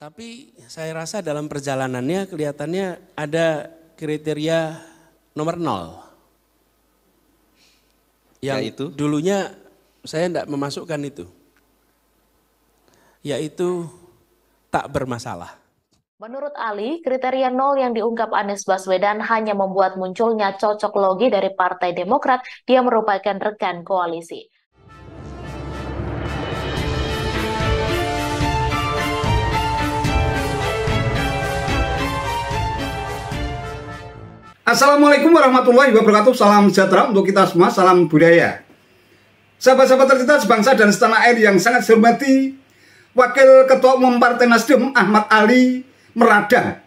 Tapi saya rasa dalam perjalanannya kelihatannya ada kriteria nomor 0. Yang dulunya saya tidak memasukkan itu. Yaitu tak bermasalah. Menurut Ali, kriteria 0 yang diungkap Anies Baswedan hanya membuat munculnya cocok logi dari Partai Demokrat, dia merupakan rekan koalisi. Assalamualaikum warahmatullahi wabarakatuh. Salam sejahtera untuk kita semua, salam budaya. Sahabat-sahabat tercinta sebangsa dan setanah air yang sangat saya hormati, Wakil Ketua Umum Partai Nasdem Ahmad Ali meradang.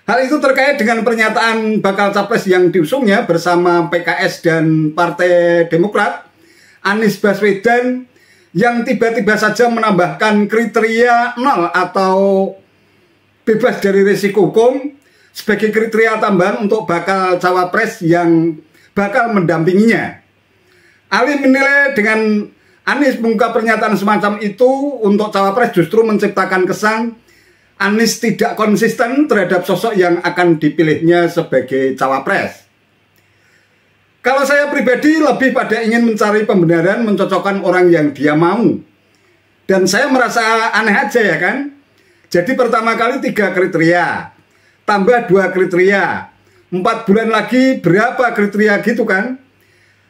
Hal itu terkait dengan pernyataan bakal capres yang diusungnya bersama PKS dan Partai Demokrat, Anies Baswedan, yang tiba-tiba saja menambahkan kriteria 0 atau bebas dari risiko hukum sebagai kriteria tambahan untuk bakal cawapres yang bakal mendampinginya. Ali menilai dengan Anies mengungkap pernyataan semacam itu untuk cawapres justru menciptakan kesan Anies tidak konsisten terhadap sosok yang akan dipilihnya sebagai cawapres. Kalau saya pribadi lebih pada ingin mencari pembenaran, mencocokkan orang yang dia mau. Dan saya merasa aneh aja ya kan. Jadi pertama kali 3 kriteria. Tambah 2 kriteria, 4 bulan lagi berapa kriteria gitu kan?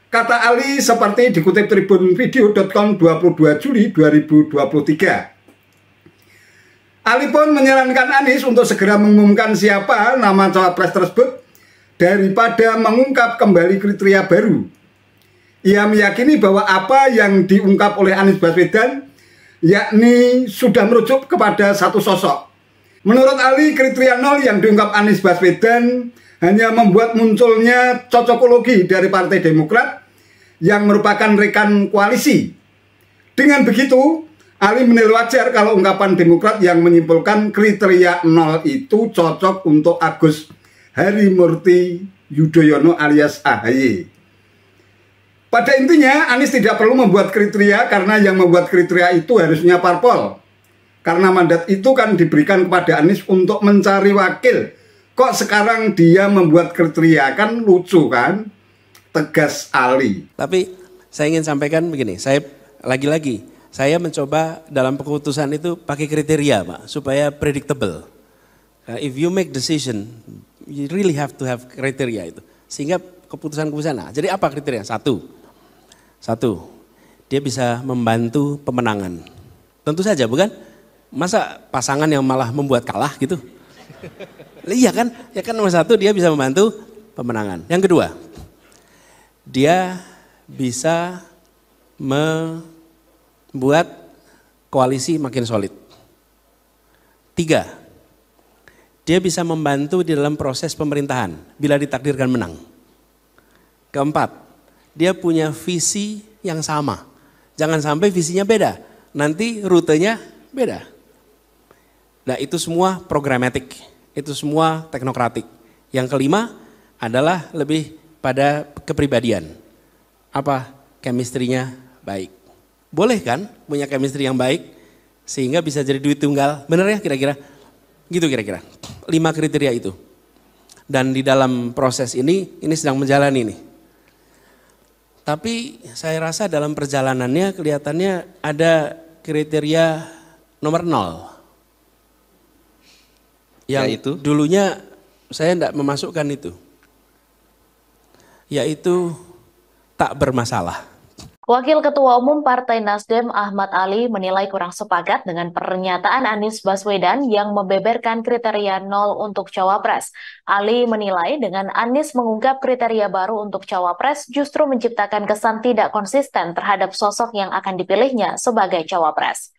Kata Ali seperti dikutip tribunvideo.com 22 Juli 2023. Ali pun menyarankan Anies untuk segera mengumumkan siapa nama cawapres tersebut daripada mengungkap kembali kriteria baru. Ia meyakini bahwa apa yang diungkap oleh Anies Baswedan yakni sudah merujuk kepada satu sosok. Menurut Ali, kriteria 0 yang diungkap Anies Baswedan hanya membuat munculnya cocokologi dari Partai Demokrat yang merupakan rekan koalisi. Dengan begitu, Ali menilai wajar kalau ungkapan Demokrat yang menyimpulkan kriteria 0 itu cocok untuk Agus Harimurti Yudhoyono alias AHY. Pada intinya, Anies tidak perlu membuat kriteria karena yang membuat kriteria itu harusnya parpol. Karena mandat itu kan diberikan kepada Anies untuk mencari wakil. Kok sekarang dia membuat kriteria, kan lucu kan? Tegas Ali. Tapi saya ingin sampaikan begini, saya mencoba dalam keputusan itu pakai kriteria Pak, supaya predictable. If you make decision, you really have to have kriteria itu. Sehingga keputusan-keputusan, nah jadi apa kriteria? Satu, dia bisa membantu pemenangan. Tentu saja bukan? Masa pasangan yang malah membuat kalah gitu? Iya kan? Ya kan nomor 1 dia bisa membantu pemenangan. Yang kedua, dia bisa membuat koalisi makin solid. 3, dia bisa membantu di dalam proses pemerintahan bila ditakdirkan menang. 4, dia punya visi yang sama. Jangan sampai visinya beda, nanti rutenya beda. Nah itu semua programatik, itu semua teknokratik. Yang kelima adalah lebih pada kepribadian. Apa? Chemistry-nya baik. Boleh kan punya chemistry yang baik sehingga bisa jadi duit tunggal, bener ya kira-kira? Gitu kira-kira, 5 kriteria itu. Dan di dalam proses ini sedang menjalani nih. Tapi saya rasa dalam perjalanannya kelihatannya ada kriteria nomor 0. Yang dulunya saya tidak memasukkan itu. Yaitu tak bermasalah. Wakil Ketua Umum Partai Nasdem Ahmad Ali menilai kurang sepakat dengan pernyataan Anies Baswedan yang membeberkan kriteria 0 untuk cawapres. Ali menilai dengan Anies mengungkap kriteria baru untuk cawapres justru menciptakan kesan tidak konsisten terhadap sosok yang akan dipilihnya sebagai cawapres.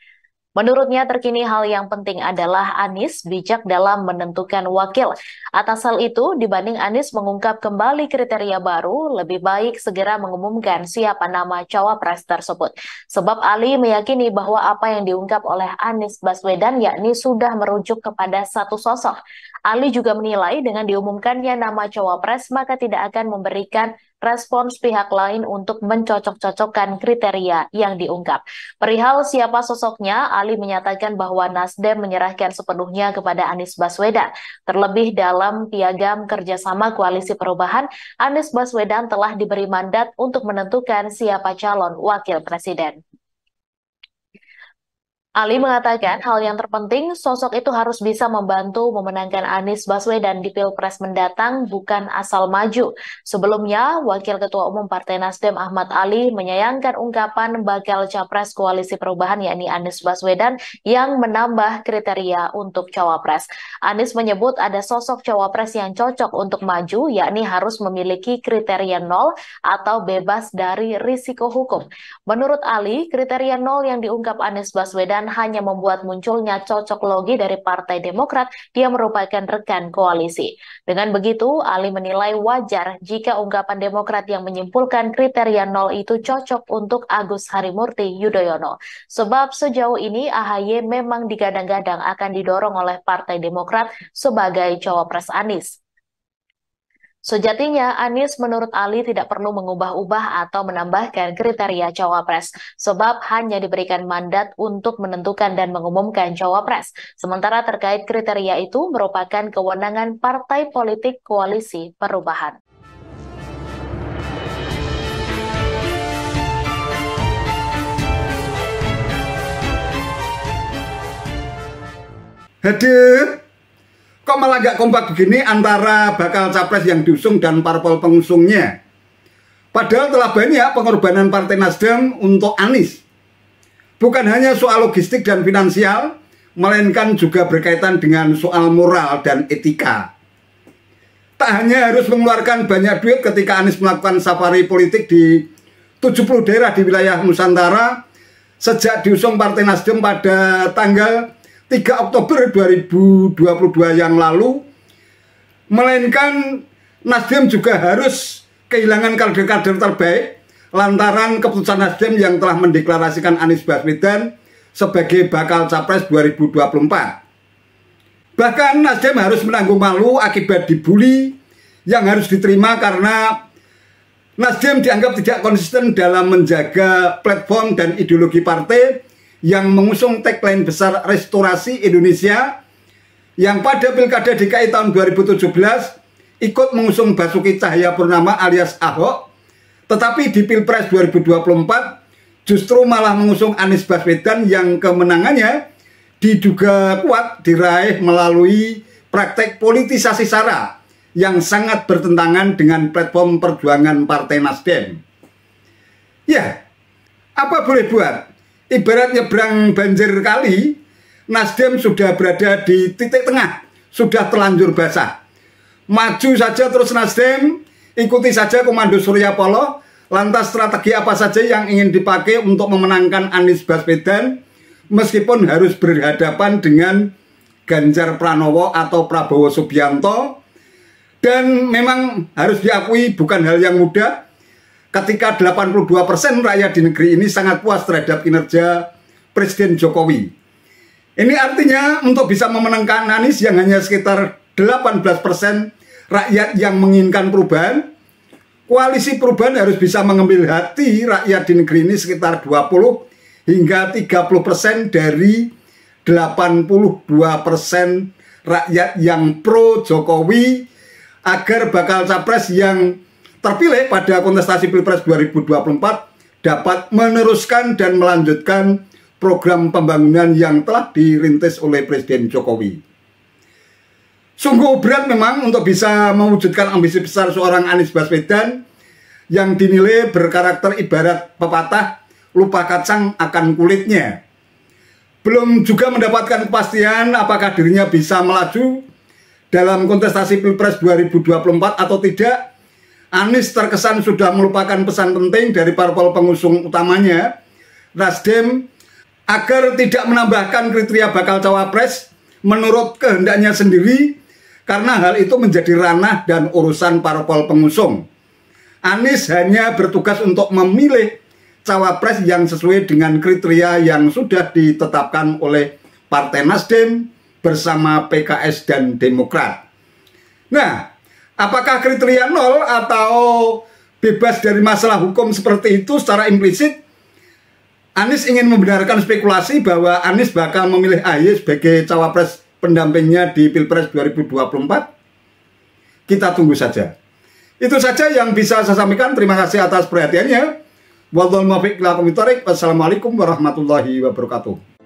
Menurutnya terkini hal yang penting adalah Anies bijak dalam menentukan wakil. Atas hal itu, dibanding Anies mengungkap kembali kriteria baru, lebih baik segera mengumumkan siapa nama cawapres tersebut. Sebab Ali meyakini bahwa apa yang diungkap oleh Anies Baswedan yakni sudah merujuk kepada satu sosok. Ali juga menilai dengan diumumkannya nama cawapres maka tidak akan memberikan respons pihak lain untuk mencocok-cocokkan kriteria yang diungkap. Perihal siapa sosoknya, Ali menyatakan bahwa Nasdem menyerahkan sepenuhnya kepada Anies Baswedan. Terlebih dalam piagam kerjasama Koalisi Perubahan, Anies Baswedan telah diberi mandat untuk menentukan siapa calon wakil presiden. Ali mengatakan hal yang terpenting, sosok itu harus bisa membantu memenangkan Anies Baswedan di Pilpres mendatang, bukan asal maju. Sebelumnya, Wakil Ketua Umum Partai Nasdem Ahmad Ali menyayangkan ungkapan bakal capres Koalisi Perubahan yakni Anies Baswedan yang menambah kriteria untuk cawapres. Anies menyebut ada sosok cawapres yang cocok untuk maju, yakni harus memiliki kriteria 0 atau bebas dari risiko hukum. Menurut Ali, kriteria 0 yang diungkap Anies Baswedan hanya membuat munculnya cocok logi dari Partai Demokrat, dia merupakan rekan koalisi. Dengan begitu, Ali menilai wajar jika ungkapan Demokrat yang menyimpulkan kriteria 0 itu cocok untuk Agus Harimurti Yudhoyono. Sebab sejauh ini AHY memang digadang-gadang akan didorong oleh Partai Demokrat sebagai cawapres Anies. Sejatinya, Anies menurut Ali tidak perlu mengubah-ubah atau menambahkan kriteria cawapres, sebab hanya diberikan mandat untuk menentukan dan mengumumkan cawapres. Sementara terkait kriteria itu merupakan kewenangan partai politik Koalisi Perubahan. Hadir. Kok malah gak kompak begini antara bakal capres yang diusung dan parpol pengusungnya? Padahal telah banyak pengorbanan Partai Nasdem untuk Anies. Bukan hanya soal logistik dan finansial, melainkan juga berkaitan dengan soal moral dan etika. Tak hanya harus mengeluarkan banyak duit ketika Anies melakukan safari politik di 70 daerah di wilayah Nusantara sejak diusung Partai Nasdem pada tanggal 3 Oktober 2022 yang lalu, melainkan Nasdem juga harus kehilangan kader-kader terbaik lantaran keputusan Nasdem yang telah mendeklarasikan Anies Baswedan sebagai bakal capres 2024. Bahkan Nasdem harus menanggung malu akibat dibully yang harus diterima karena Nasdem dianggap tidak konsisten dalam menjaga platform dan ideologi partai yang mengusung tagline besar Restorasi Indonesia yang pada Pilkada DKI tahun 2017 ikut mengusung Basuki Cahayapurnama alias Ahok, tetapi di Pilpres 2024 justru malah mengusung Anies Baswedan yang kemenangannya diduga kuat diraih melalui praktek politisasi SARA yang sangat bertentangan dengan platform perjuangan Partai Nasdem. Ya, apa boleh buat? Ibarat nyebrang banjir kali, Nasdem sudah berada di titik tengah, sudah terlanjur basah. Maju saja terus Nasdem, ikuti saja komando Surya Paloh, lantas strategi apa saja yang ingin dipakai untuk memenangkan Anies Baswedan, meskipun harus berhadapan dengan Ganjar Pranowo atau Prabowo Subianto. Dan memang harus diakui bukan hal yang mudah, ketika 82% rakyat di negeri ini sangat puas terhadap kinerja Presiden Jokowi. Ini artinya untuk bisa memenangkan Anies yang hanya sekitar 18% rakyat yang menginginkan perubahan, Koalisi Perubahan harus bisa mengambil hati rakyat di negeri ini sekitar 20 hingga 30% dari 82% rakyat yang pro Jokowi agar bakal capres yang terpilih pada kontestasi Pilpres 2024 dapat meneruskan dan melanjutkan program pembangunan yang telah dirintis oleh Presiden Jokowi. Sungguh berat memang untuk bisa mewujudkan ambisi besar seorang Anies Baswedan yang dinilai berkarakter ibarat pepatah lupa kacang akan kulitnya. Belum juga mendapatkan kepastian apakah dirinya bisa melaju dalam kontestasi Pilpres 2024 atau tidak. Anies terkesan sudah melupakan pesan penting dari parpol pengusung utamanya, Nasdem, agar tidak menambahkan kriteria bakal cawapres menurut kehendaknya sendiri, karena hal itu menjadi ranah dan urusan parpol pengusung. Anies hanya bertugas untuk memilih cawapres yang sesuai dengan kriteria yang sudah ditetapkan oleh Partai Nasdem bersama PKS dan Demokrat. Nah, apakah kriteria 0 atau bebas dari masalah hukum seperti itu secara implisit, Anies ingin membenarkan spekulasi bahwa Anies bakal memilih AHY sebagai cawapres pendampingnya di Pilpres 2024. Kita tunggu saja. Itu saja yang bisa saya sampaikan. Terima kasih atas perhatiannya. Wassalamualaikum warahmatullahi wabarakatuh.